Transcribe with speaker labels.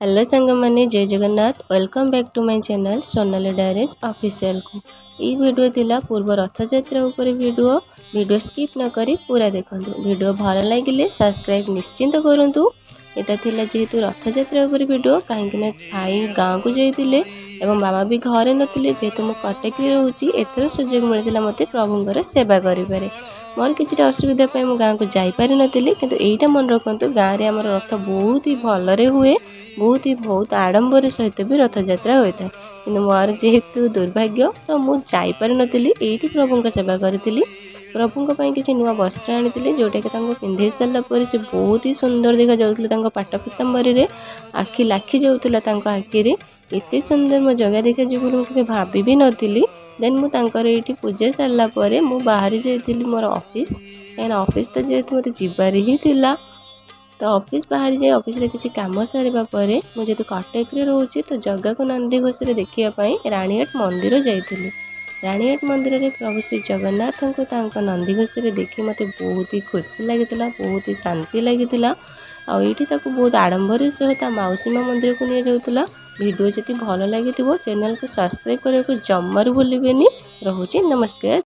Speaker 1: Hello सांग माने जय Jagannath welcome back to my channel Sonali diaries official को ई वीडियो थिला पूर्व रथ यात्रा ऊपर वीडियो स्किप न करी पूरा देखंतु वीडियो भल लगे सब्सक्राइब निश्चिंत करंतु एटा थिला जेहेतु रथ यात्रा ऊपर वीडियो कहीं ना भाई गाँव को जाइतिले एवं बाबा भी घरे नथिले जेहेतु मो कटक रे रहूची एथर सुजोग मिलतिला मते प्रभुंकर सेवा करिपारे मोर किसी असुविधा मो गाँव को जाई पारि नथिले किंतु एटा मन रखंतु गाँव रे हमर रथ बहुत ही भलरे हुए बहुत आडंबर सहित भी रथ यात्रा होता है कि मोर जेहेतु दुर्भाग्य तो मुझे जापारि नी ये प्रभु सेवा करी प्रभु किसी नुआ वस्त्र आनी जोटा कि पिंधे सारापर से बहुत ही सुंदर देखा जाऊे पाट पीताम्बरी में आखि लाखी जाऊला आखिरी एत सुंदर मो जगह देखा जी मुझे भाभी भी नी देन मुझे पूजा सारापर मुझे बाहरी जाइली मोर ऑफिस कहीं ऑफिस तो जेहेतु मत जीवार ही थिला तो ऑफिस बाहरी जाए ऑफिस रे किसी काम सारिबा परे मुझे तो कटक रे रहूची तो जगह को नंदी घोष देखापी राणीहाट मंदिर जाइली राणीहाट मंदिर रे प्रभु श्री जगन्नाथ को नंदी घोष देखी मत बहुत ही खुशी लगी बहुत ही शांति लगी आईटी बहुत आडंबर सहित मौसीमा मंदिर को नहीं जाऊला वीडियो जदि भल लगी चैनल को सब्सक्राइब करने को जमार भूलें। रोचे नमस्कार।